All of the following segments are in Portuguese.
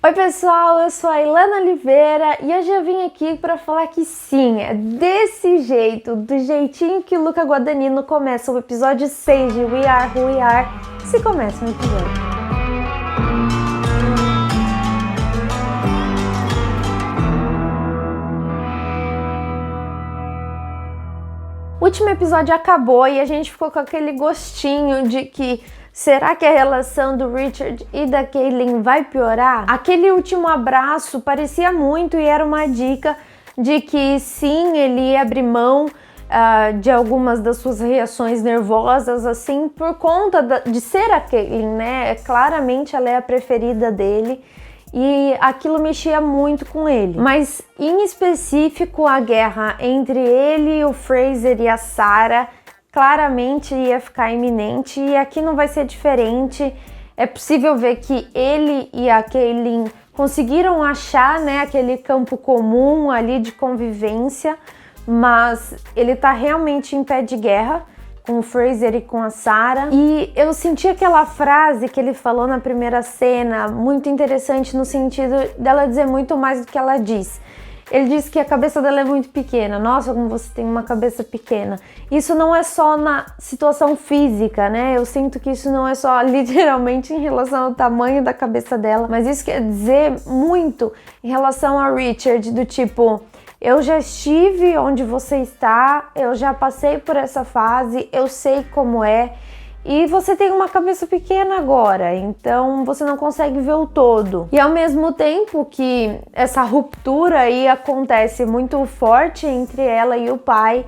Oi pessoal, eu sou a Ilana Oliveira e hoje eu vim aqui para falar que sim, é desse jeito, do jeitinho que Luca Guadagnino começa o episódio 6 de We Are Who We Are, se começa o episódio. O último episódio acabou e a gente ficou com aquele gostinho de que será que a relação do Richard e da Caitlyn vai piorar? Aquele último abraço parecia muito e era uma dica de que sim, ele ia abrir mão de algumas das suas reações nervosas, assim, por conta de ser a Caitlyn, né? Claramente ela é a preferida dele. E aquilo mexia muito com ele. Mas, em específico, a guerra entre ele, o Fraser e a Sarah claramente ia ficar iminente e aqui não vai ser diferente. É possível ver que ele e a Caitlyn conseguiram achar, né, aquele campo comum ali de convivência, mas ele tá realmente em pé de guerra com o Fraser e com a Sarah. E eu senti aquela frase que ele falou na primeira cena, muito interessante no sentido dela dizer muito mais do que ela diz. Ele disse que a cabeça dela é muito pequena. Nossa, como você tem uma cabeça pequena. Isso não é só na situação física, né? Eu sinto que isso não é só literalmente em relação ao tamanho da cabeça dela, mas isso quer dizer muito em relação a Richard, do tipo: eu já estive onde você está, eu já passei por essa fase, eu sei como é, e você tem uma cabeça pequena agora, então você não consegue ver o todo. E ao mesmo tempo que essa ruptura aí acontece muito forte entre ela e o pai,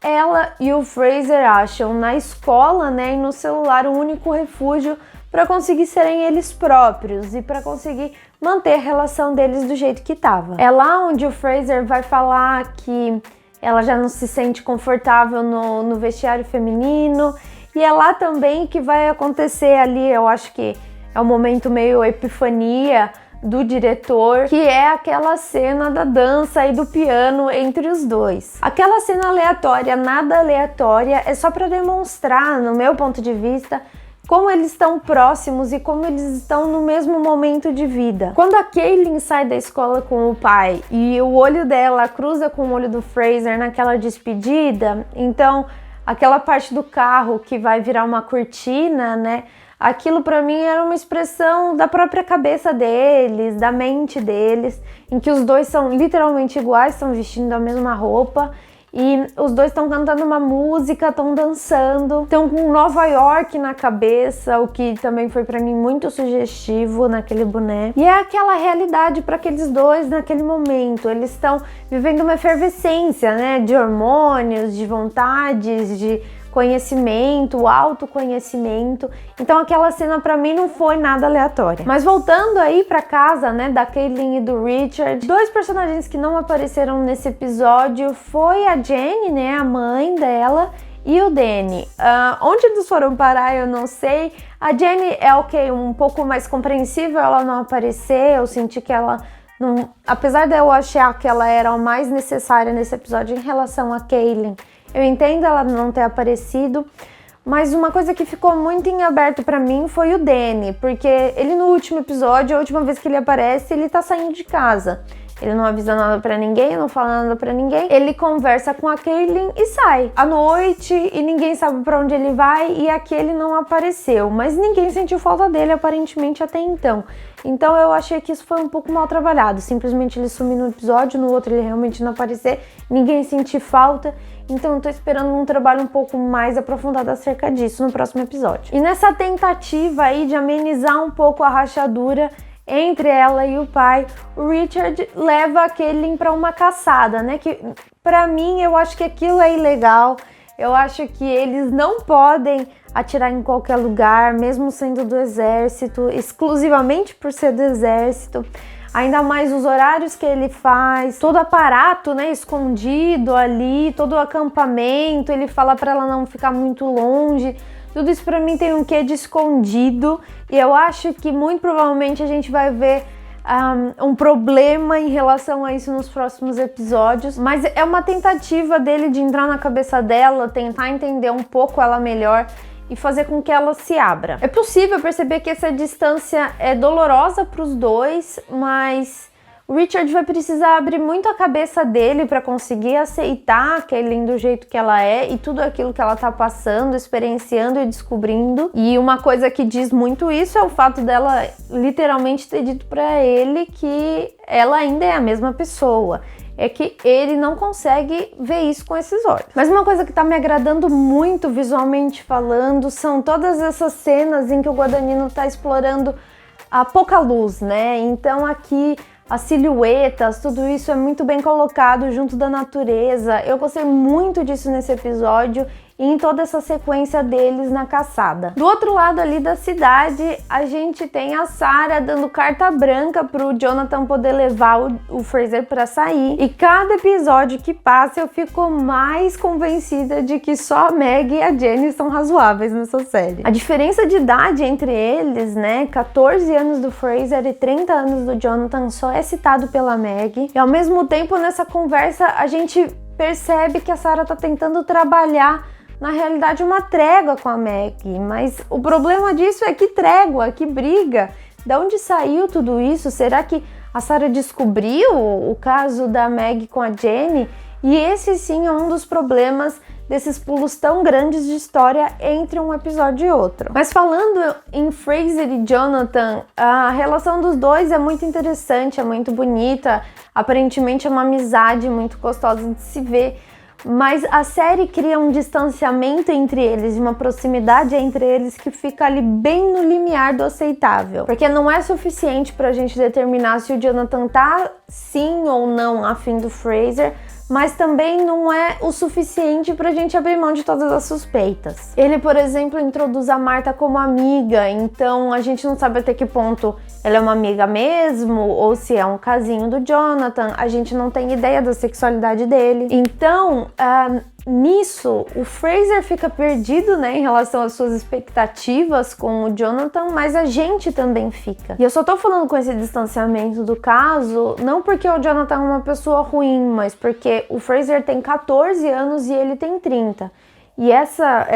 ela e o Fraser acham na escola, né, e no celular um único refúgio para conseguir serem eles próprios e para conseguir manter a relação deles do jeito que estava. É lá onde o Fraser vai falar que ela já não se sente confortável no vestiário feminino, e é lá também que vai acontecer ali, eu acho que é um momento meio epifania do diretor, que é aquela cena da dança e do piano entre os dois. Aquela cena aleatória, nada aleatória, é só para demonstrar, no meu ponto de vista, como eles estão próximos e como eles estão no mesmo momento de vida. Quando a Caitlyn sai da escola com o pai e o olho dela cruza com o olho do Fraser naquela despedida, então aquela parte do carro que vai virar uma cortina, né? Aquilo pra mim era uma expressão da própria cabeça deles, da mente deles, em que os dois são literalmente iguais, estão vestindo a mesma roupa. E os dois estão cantando uma música, estão dançando, estão com Nova York na cabeça, o que também foi pra mim muito sugestivo naquele boneco. E é aquela realidade para aqueles dois naquele momento. Eles estão vivendo uma efervescência, né, de hormônios, de vontades, de conhecimento, autoconhecimento. Então aquela cena pra mim não foi nada aleatória. Mas voltando aí pra casa, né, da Caitlyn e do Richard, dois personagens que não apareceram nesse episódio foi a Jenny, né, a mãe dela, e o Danny. Onde eles foram parar eu não sei. A Jenny é um pouco mais compreensível ela não aparecer. Eu senti que ela não, apesar de eu achar que ela era a mais necessária nesse episódio em relação a Caitlyn, eu entendo ela não ter aparecido, mas uma coisa que ficou muito em aberto pra mim foi o Danny, porque ele no último episódio, a última vez que ele aparece, ele tá saindo de casa. Ele não avisa nada pra ninguém, não fala nada pra ninguém. Ele conversa com a Caitlyn e sai à noite e ninguém sabe pra onde ele vai, e aqui ele não apareceu, mas ninguém sentiu falta dele aparentemente até então. Então eu achei que isso foi um pouco mal trabalhado, simplesmente ele sumir no episódio, no outro ele realmente não aparecer, ninguém sentir falta. Então eu tô esperando um trabalho um pouco mais aprofundado acerca disso no próximo episódio. E nessa tentativa aí de amenizar um pouco a rachadura entre ela e o pai, o Richard leva a Caitlyn para uma caçada, né? Que pra mim eu acho que aquilo é ilegal. Eu acho que eles não podem atirar em qualquer lugar, mesmo sendo do exército, exclusivamente por ser do exército. Ainda mais os horários que ele faz, todo aparato, né, escondido ali, todo o acampamento, ele fala para ela não ficar muito longe. Tudo isso para mim tem um quê de escondido, e eu acho que muito provavelmente a gente vai ver um problema em relação a isso nos próximos episódios, mas é uma tentativa dele de entrar na cabeça dela, tentar entender um pouco ela melhor e fazer com que ela se abra. É possível perceber que essa distância é dolorosa para os dois, mas o Richard vai precisar abrir muito a cabeça dele para conseguir aceitar a Caitlyn do jeito que ela é e tudo aquilo que ela tá passando, experienciando e descobrindo. E uma coisa que diz muito isso é o fato dela literalmente ter dito para ele que ela ainda é a mesma pessoa. É que ele não consegue ver isso com esses olhos. Mas uma coisa que tá me agradando muito visualmente falando são todas essas cenas em que o Guadagnino tá explorando a pouca luz, né? Então aqui as silhuetas, tudo isso é muito bem colocado junto da natureza. Eu gostei muito disso nesse episódio e em toda essa sequência deles na caçada. Do outro lado ali da cidade, a gente tem a Sarah dando carta branca pro Jonathan poder levar o Fraser para sair. E cada episódio que passa eu fico mais convencida de que só a Meg e a Jenny são razoáveis nessa série. A diferença de idade entre eles, né, 14 anos do Fraser e 30 anos do Jonathan só é citado pela Meg. E ao mesmo tempo nessa conversa a gente percebe que a Sarah tá tentando trabalhar na realidade uma trégua com a Meg, mas o problema disso é que trégua, que briga. Da onde saiu tudo isso? Será que a Sarah descobriu o caso da Meg com a Jenny? E esse sim é um dos problemas desses pulos tão grandes de história entre um episódio e outro. Mas falando em Fraser e Jonathan, a relação dos dois é muito interessante, é muito bonita, aparentemente é uma amizade muito gostosa de se ver. Mas a série cria um distanciamento entre eles, uma proximidade entre eles que fica ali bem no limiar do aceitável. Porque não é suficiente pra gente determinar se o Jonathan tá sim ou não afim do Fraser, mas também não é o suficiente pra gente abrir mão de todas as suspeitas. Ele, por exemplo, introduz a Martha como amiga, então a gente não sabe até que ponto ela é uma amiga mesmo, ou se é um casinho do Jonathan, a gente não tem ideia da sexualidade dele. Então, nisso, o Fraser fica perdido, né, em relação às suas expectativas com o Jonathan, mas a gente também fica. E eu só tô falando com esse distanciamento do caso, não porque o Jonathan é uma pessoa ruim, mas porque o Fraser tem 14 anos e ele tem 30. E essa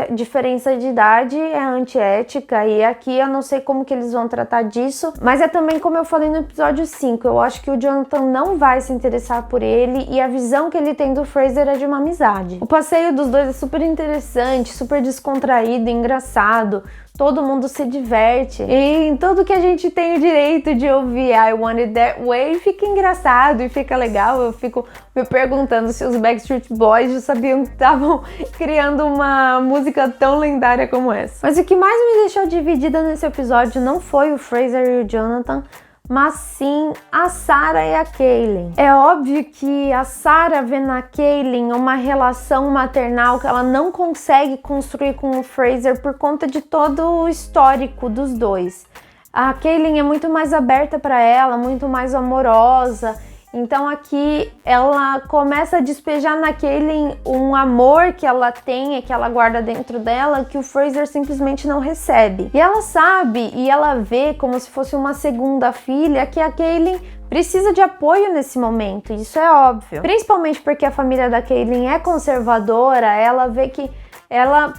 diferença de idade é antiética e aqui eu não sei como que eles vão tratar disso, mas é também como eu falei no episódio 5, eu acho que o Jonathan não vai se interessar por ele e a visão que ele tem do Fraser é de uma amizade. O passeio dos dois é super interessante, super descontraído, engraçado. Todo mundo se diverte. E em tudo que a gente tem o direito de ouvir I Want It That Way fica engraçado e fica legal. Eu fico me perguntando se os Backstreet Boys já sabiam que estavam criando uma música tão lendária como essa. Mas o que mais me deixou dividida nesse episódio não foi o Fraser e o Jonathan, mas sim a Sarah e a Caitlyn. É óbvio que a Sarah vê na Caitlyn uma relação maternal que ela não consegue construir com o Fraser por conta de todo o histórico dos dois. A Caitlyn é muito mais aberta para ela, muito mais amorosa. Então aqui ela começa a despejar na Caitlyn um amor que ela tem, que ela guarda dentro dela, que o Fraser simplesmente não recebe. E ela sabe, e ela vê como se fosse uma segunda filha, que a Caitlyn precisa de apoio nesse momento, isso é óbvio. Principalmente porque a família da Caitlyn é conservadora, ela vê que ela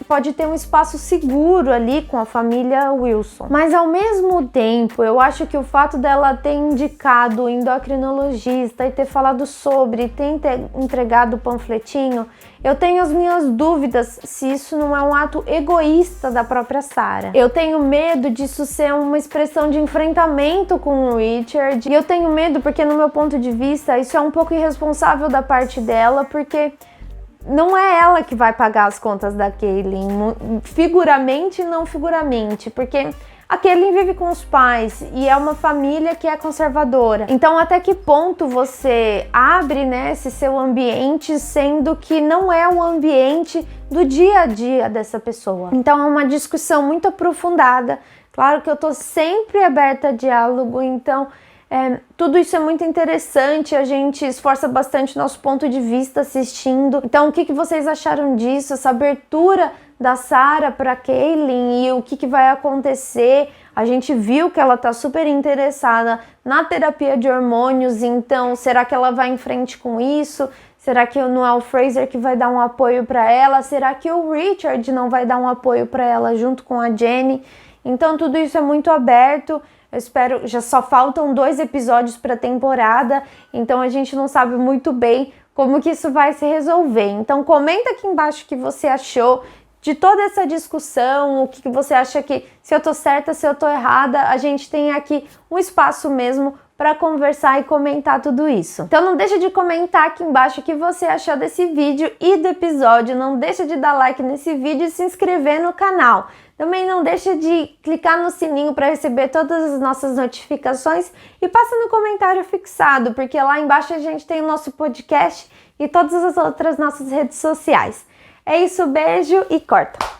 pode ter um espaço seguro ali com a família Wilson. Mas ao mesmo tempo, eu acho que o fato dela ter indicado o endocrinologista e ter falado sobre, ter entregado o panfletinho, eu tenho as minhas dúvidas se isso não é um ato egoísta da própria Sarah. Eu tenho medo disso ser uma expressão de enfrentamento com o Richard, e eu tenho medo porque, no meu ponto de vista, isso é um pouco irresponsável da parte dela, porque não é ela que vai pagar as contas da Caitlyn, figuramente e não figuramente, porque a Caitlyn vive com os pais e é uma família que é conservadora. Então, até que ponto você abre, né, esse seu ambiente, sendo que não é o ambiente do dia a dia dessa pessoa? Então, é uma discussão muito aprofundada. Claro que eu tô sempre aberta a diálogo, então tudo isso é muito interessante, a gente esforça bastante nosso ponto de vista assistindo. Então, o que vocês acharam disso? Essa abertura da Sarah para Caitlyn e o que vai acontecer? A gente viu que ela tá super interessada na terapia de hormônios, então será que ela vai em frente com isso? Será que não é o Fraser que vai dar um apoio para ela? Será que o Richard não vai dar um apoio para ela junto com a Jenny? Então tudo isso é muito aberto. Eu espero, já só faltam 2 episódios para a temporada, então a gente não sabe muito bem como que isso vai se resolver. Então comenta aqui embaixo o que você achou de toda essa discussão, o que você acha que, se eu tô certa, se eu tô errada, a gente tem aqui um espaço mesmo para conversar e comentar tudo isso. Então não deixa de comentar aqui embaixo o que você achou desse vídeo e do episódio, não deixa de dar like nesse vídeo e se inscrever no canal. Também não deixa de clicar no sininho para receber todas as nossas notificações e passa no comentário fixado, porque lá embaixo a gente tem o nosso podcast e todas as outras nossas redes sociais. É isso, beijo e corta!